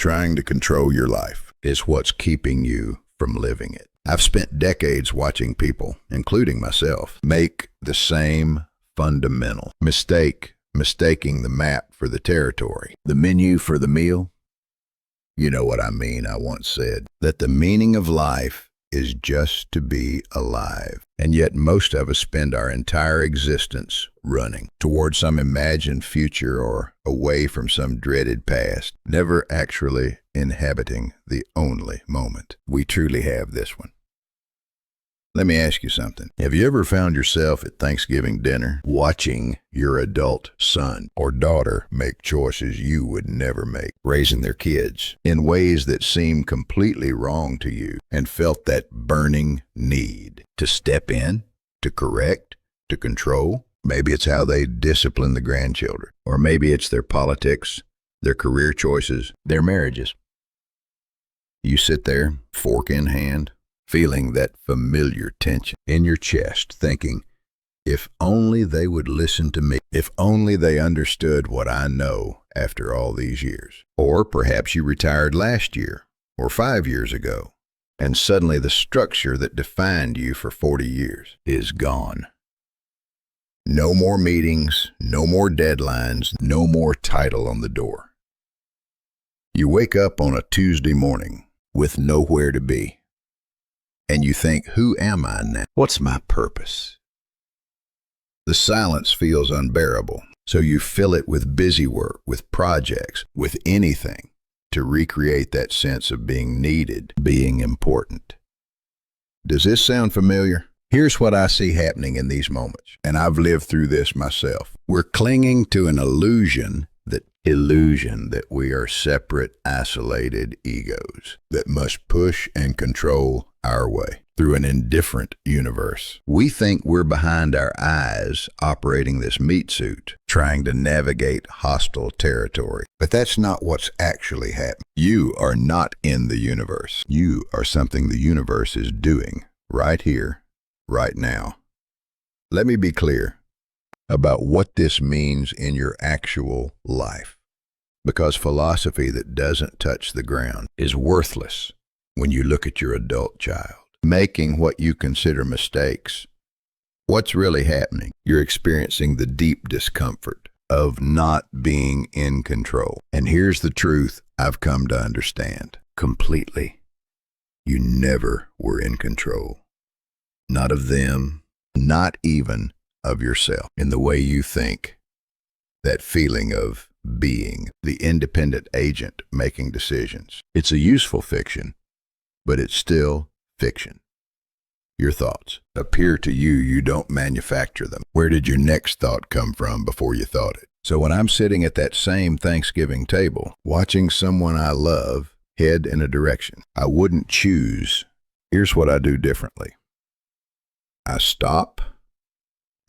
Trying to control your life is what's keeping you from living it. I've spent decades watching people, including myself, make the same fundamental mistake, mistaking the map for the territory, the menu for the meal. You know what I mean. I once said that the meaning of life is just to be alive. And yet most of us spend our entire existence running toward some imagined future or away from some dreaded past, never actually inhabiting the only moment we truly have, this one. Let me ask you something. Have you ever found yourself at Thanksgiving dinner watching your adult son or daughter make choices you would never make, raising their kids in ways that seem completely wrong to you, and felt that burning need to step in, to correct, to control? Maybe it's how they discipline the grandchildren, or maybe it's their politics, their career choices, their marriages. You sit there, fork in hand, feeling that familiar tension in your chest, thinking, if only they would listen to me, if only they understood what I know after all these years. Or perhaps you retired last year or 5 years ago, and suddenly the structure that defined you for 40 years is gone. No more meetings, no more deadlines, no more title on the door. You wake up on a Tuesday morning with nowhere to be. And you think, who am I now? What's my purpose? The silence feels unbearable, so you fill it with busy work, with projects, with anything to recreate that sense of being needed, being important. Does this sound familiar? Here's what I see happening in these moments, and I've lived through this myself. We're clinging to an illusion that we are separate, isolated egos that must push and control our way through an indifferent universe. We think we're behind our eyes operating this meat suit, trying to navigate hostile territory. But that's not what's actually happening. You are not in the universe. You are something the universe is doing right here, right now. Let me be clear about what this means in your actual life, because philosophy that doesn't touch the ground is worthless when you look at your adult child making what you consider mistakes. What's really happening? You're experiencing the deep discomfort of not being in control. And here's the truth I've come to understand completely. You never were in control. Not of them, not even of yourself, in the way you think. That feeling of being the independent agent making decisions. It's a useful fiction, but it's still fiction. Your thoughts appear to you. You don't manufacture them. Where did your next thought come from before you thought it? So when I'm sitting at that same Thanksgiving table, watching someone I love head in a direction I wouldn't choose, here's what I do differently. I stop.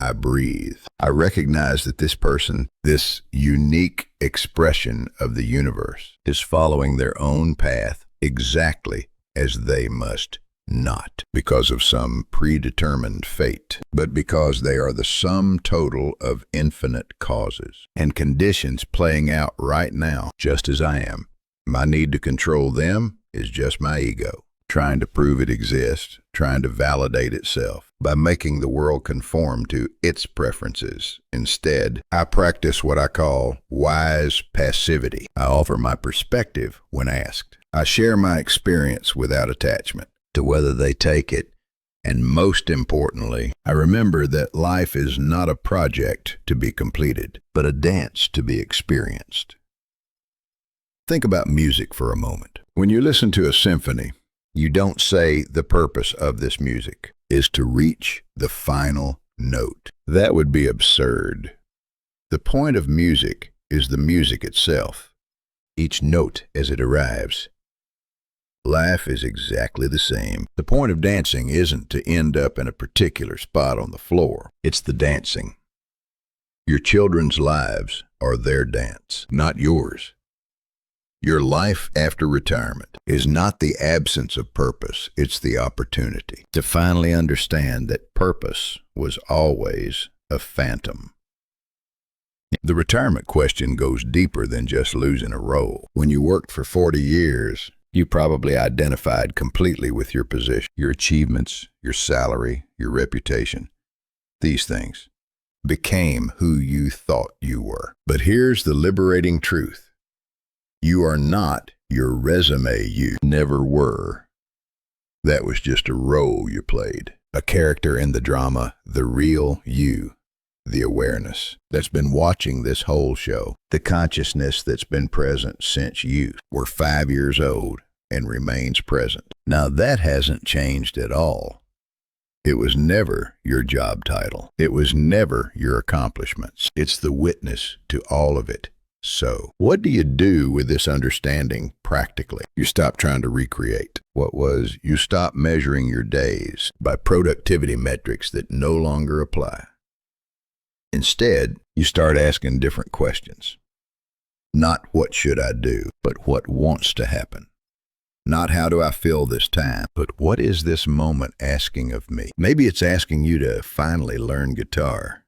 I breathe. I recognize that this person, this unique expression of the universe, is following their own path exactly as they must, not because of some predetermined fate, but because they are the sum total of infinite causes and conditions playing out right now, just as I am. My need to control them is just my ego, trying to prove it exists, trying to validate itself by making the world conform to its preferences. Instead, I practice what I call wise passivity. I offer my perspective when asked. I share my experience without attachment to whether they take it. And most importantly, I remember that life is not a project to be completed, but a dance to be experienced. Think about music for a moment. When you listen to a symphony, you don't say the purpose of this music is to reach the final note. That would be absurd. The point of music is the music itself, each note as it arrives. Life is exactly the same. The point of dancing isn't to end up in a particular spot on the floor. It's the dancing. Your children's lives are their dance, not yours. Your life after retirement is not the absence of purpose, it's the opportunity to finally understand that purpose was always a phantom. The retirement question goes deeper than just losing a role. When you worked for 40 years, you probably identified completely with your position, your achievements, your salary, your reputation. These things became who you thought you were. But here's the liberating truth. You are not your resume. You never were. That was just a role you played, a character in the drama, the real you, the awareness that's been watching this whole show, the consciousness that's been present since you were 5 years old and remains present. Now that hasn't changed at all. It was never your job title. It was never your accomplishments. It's the witness to all of it. So, what do you do with this understanding practically? You stop trying to recreate what was. You stop measuring your days by productivity metrics that no longer apply. Instead, you start asking different questions. Not what should I do, but what wants to happen. Not how do I feel this time, but what is this moment asking of me? Maybe it's asking you to finally learn guitar.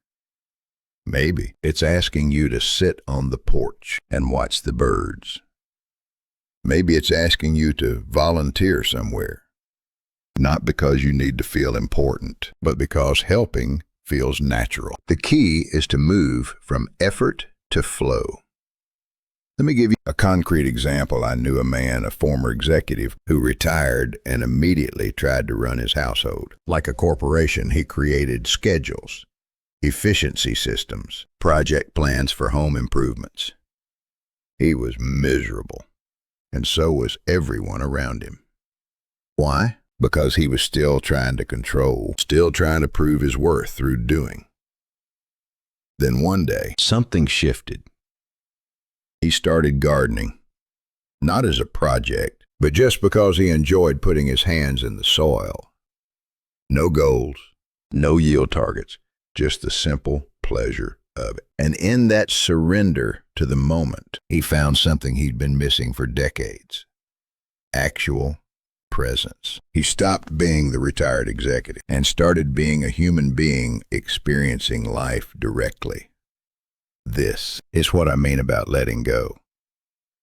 Maybe it's asking you to sit on the porch and watch the birds. Maybe it's asking you to volunteer somewhere. Not because you need to feel important, but because helping feels natural. The key is to move from effort to flow. Let me give you a concrete example. I knew a man, a former executive, who retired and immediately tried to run his household. Like a corporation, he created schedules, efficiency systems, project plans for home improvements. He was miserable, and so was everyone around him. Why? Because he was still trying to control, still trying to prove his worth through doing. Then one day, something shifted. He started gardening, not as a project, but just because he enjoyed putting his hands in the soil. No goals, no yield targets, just the simple pleasure of it. And in that surrender to the moment, he found something he'd been missing for decades: actual presence. He stopped being the retired executive and started being a human being experiencing life directly. This is what I mean about letting go.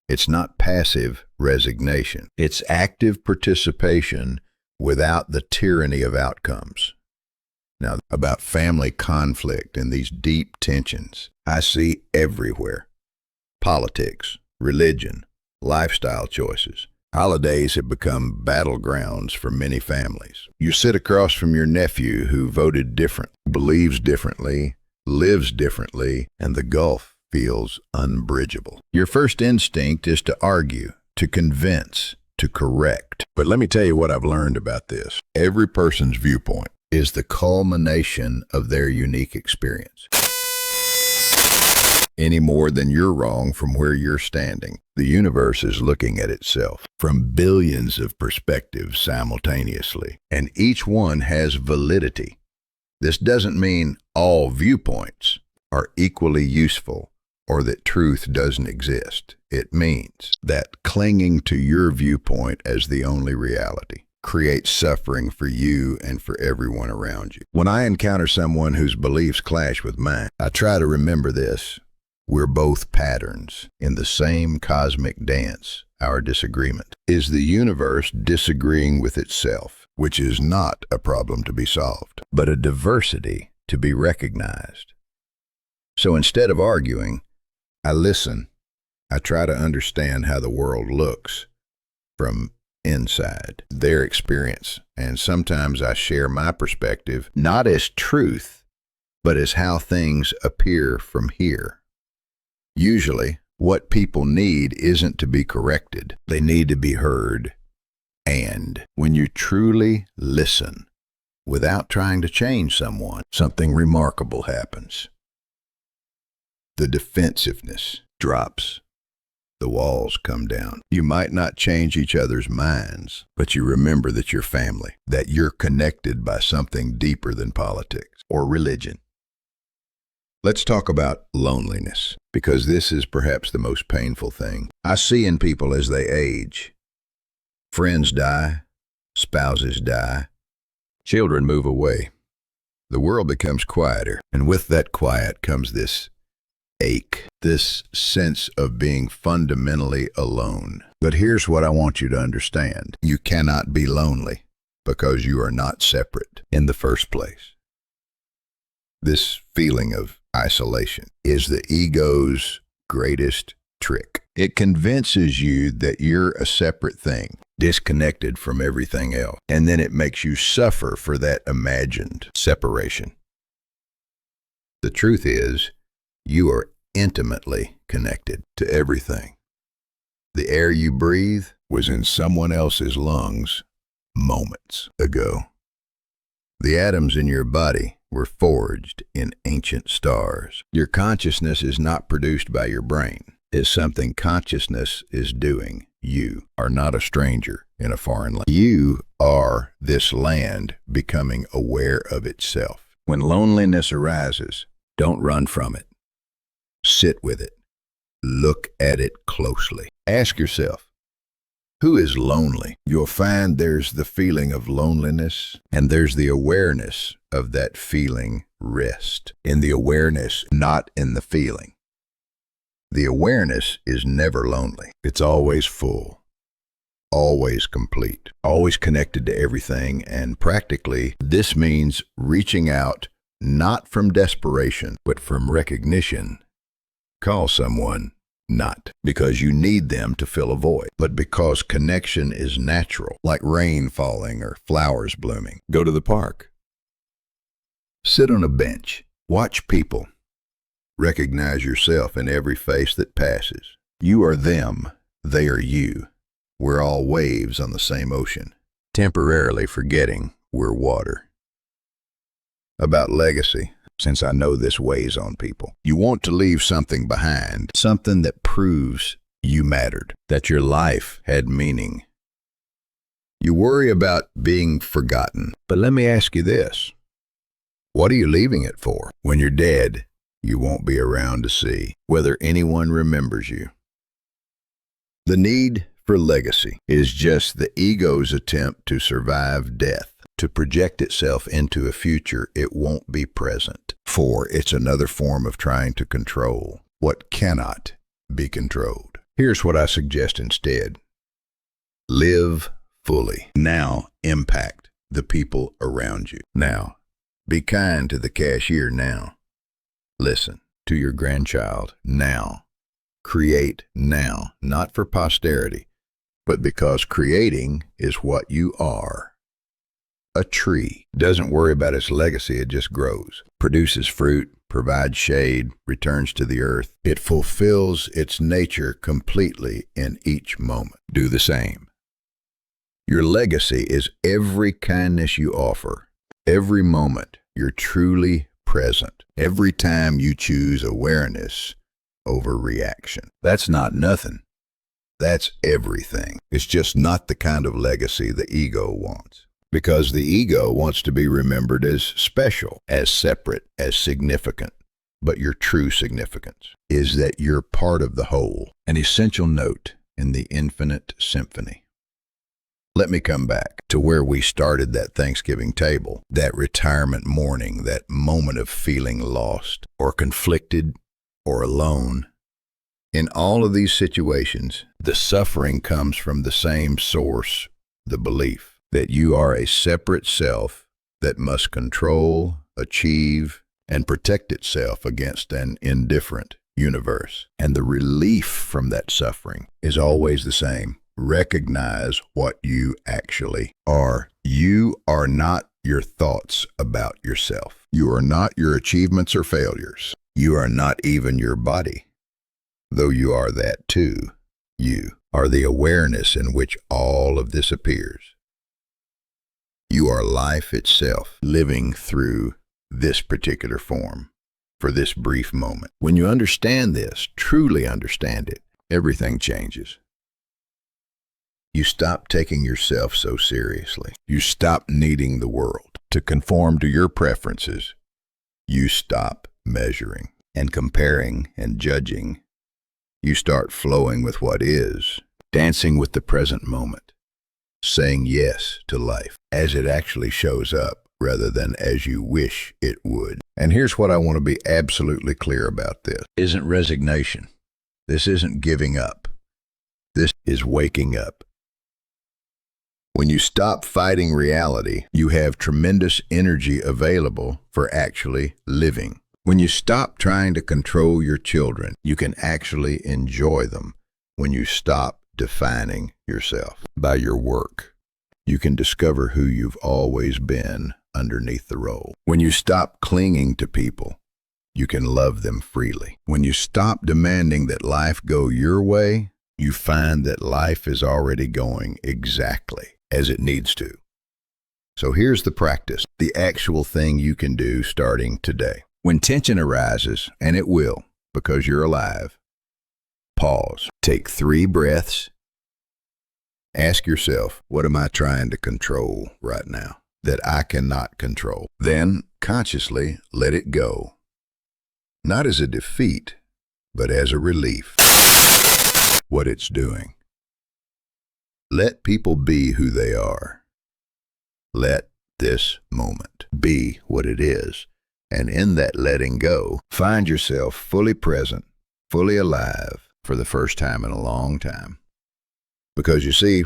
It's not passive resignation. It's active participation without the tyranny of outcomes. Now, about family conflict and these deep tensions, I see everywhere. Politics, religion, lifestyle choices. Holidays have become battlegrounds for many families. You sit across from your nephew who voted different, believes differently, lives differently, and the gulf feels unbridgeable. Your first instinct is to argue, to convince, to correct. But let me tell you what I've learned about this. Every person's viewpoint is the culmination of their unique experience. Any more than you're wrong from where you're standing. The universe is looking at itself from billions of perspectives simultaneously, and each one has validity. This doesn't mean all viewpoints are equally useful or that truth doesn't exist. It means that clinging to your viewpoint as the only reality creates suffering for you and for everyone around you. When I encounter someone whose beliefs clash with mine, I try to remember this. We're both patterns in the same cosmic dance. Our disagreement is the universe disagreeing with itself, which is not a problem to be solved, but a diversity to be recognized. So instead of arguing, I listen. I try to understand how the world looks from inside, their experience, and sometimes I share my perspective, not as truth, but as how things appear from here. Usually, what people need isn't to be corrected. They need to be heard. And when you truly listen, without trying to change someone, something remarkable happens. The defensiveness drops. The walls come down. You might not change each other's minds, but you remember that you're family, that you're connected by something deeper than politics or religion. Let's talk about loneliness, because this is perhaps the most painful thing I see in people as they age. Friends die, spouses die, children move away. The world becomes quieter, and with that quiet comes this ache, this sense of being fundamentally alone. But here's what I want you to understand. You cannot be lonely because you are not separate in the first place. This feeling of isolation is the ego's greatest trick. It convinces you that you're a separate thing, disconnected from everything else, and then it makes you suffer for that imagined separation. The truth is, you are intimately connected to everything. The air you breathe was in someone else's lungs moments ago. The atoms in your body were forged in ancient stars. Your consciousness is not produced by your brain. It's something consciousness is doing. You are not a stranger in a foreign land. You are this land becoming aware of itself. When loneliness arises, don't run from it. Sit with it. Look at it closely. Ask yourself, who is lonely? You'll find there's the feeling of loneliness, and there's the awareness of that feeling rest. In the awareness, not in the feeling. The awareness is never lonely. It's always full, always complete, always connected to everything, and practically this means reaching out not from desperation, but from recognition. Call someone not because you need them to fill a void, but because connection is natural, like rain falling or flowers blooming. Go to the park. Sit on a bench. Watch people. Recognize yourself in every face that passes. You are them. They are you. We're all waves on the same ocean, temporarily forgetting we're water. About legacy. Since I know this weighs on people. You want to leave something behind, something that proves you mattered, that your life had meaning. You worry about being forgotten, but let me ask you this. What are you leaving it for? When you're dead, you won't be around to see whether anyone remembers you. The need for legacy is just the ego's attempt to survive death, to project itself into a future it won't be present for. It's another form of trying to control what cannot be controlled. Here's what I suggest instead. Live fully. Now impact the people around you. Now, be kind to the cashier now. Listen to your grandchild now. Create now, not for posterity, but because creating is what you are. A tree doesn't worry about its legacy, it just grows, produces fruit, provides shade, returns to the earth. It fulfills its nature completely in each moment. Do the same. Your legacy is every kindness you offer, every moment you're truly present, every time you choose awareness over reaction. That's not nothing. That's everything. It's just not the kind of legacy the ego wants. Because the ego wants to be remembered as special, as separate, as significant. But your true significance is that you're part of the whole, an essential note in the infinite symphony. Let me come back to where we started that Thanksgiving table, that retirement morning, that moment of feeling lost or conflicted or alone. In all of these situations, the suffering comes from the same source, the belief that you are a separate self that must control, achieve, and protect itself against an indifferent universe. And the relief from that suffering is always the same. Recognize what you actually are. You are not your thoughts about yourself. You are not your achievements or failures. You are not even your body, though you are that too. You are the awareness in which all of this appears. You are life itself, living through this particular form for this brief moment. When you understand this, truly understand it, everything changes. You stop taking yourself so seriously. You stop needing the world to conform to your preferences. You stop measuring and comparing and judging. You start flowing with what is, dancing with the present moment, saying yes to life as it actually shows up rather than as you wish it would. And here's what I want to be absolutely clear about this. Isn't resignation. This isn't giving up. This is waking up. When you stop fighting reality, you have tremendous energy available for actually living. When you stop trying to control your children, you can actually enjoy them. When you stop defining yourself by your work, you can discover who you've always been underneath the role. When you stop clinging to people, you can love them freely. When you stop demanding that life go your way, you find that life is already going exactly as it needs to. So here's the practice, the actual thing you can do starting today. When tension arises, and it will, because you're alive, pause. Take 3 breaths. Ask yourself, what am I trying to control right now that I cannot control? Then consciously let it go. Not as a defeat, but as a relief. What it's doing. Let people be who they are. Let this moment be what it is. And in that letting go, find yourself fully present, fully alive for the first time in a long time. Because you see,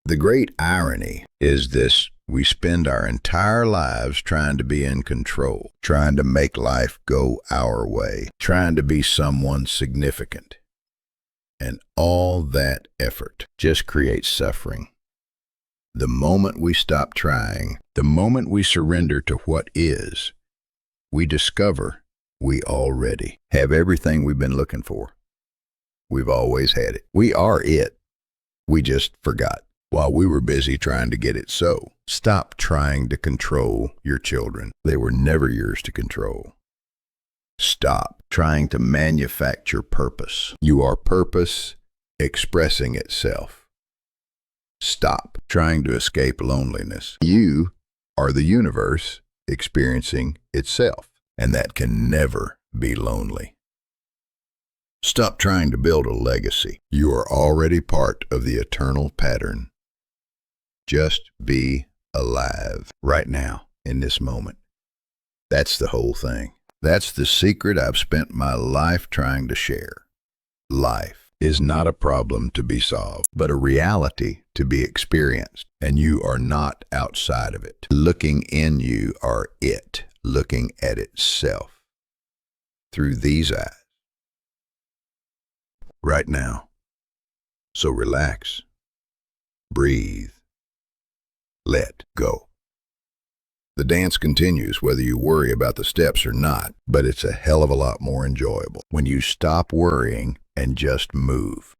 the great irony is this: we spend our entire lives trying to be in control, trying to make life go our way, trying to be someone significant. And all that effort just creates suffering. The moment we stop trying, the moment we surrender to what is, we discover we already have everything we've been looking for. We've always had it. We are it. We just forgot while we were busy trying to get it so. Stop trying to control your children. They were never yours to control. Stop trying to manufacture purpose. You are purpose expressing itself. Stop trying to escape loneliness. You are the universe experiencing itself, and that can never be lonely. Stop trying to build a legacy. You are already part of the eternal pattern. Just be alive right now, in this moment. That's the whole thing. That's the secret I've spent my life trying to share. Life is not a problem to be solved, but a reality to be experienced, and you are not outside of it. Looking in, you are it, looking at itself through these eyes right now. So relax, breathe, let go. The dance continues whether you worry about the steps or not, but it's a hell of a lot more enjoyable when you stop worrying and just move.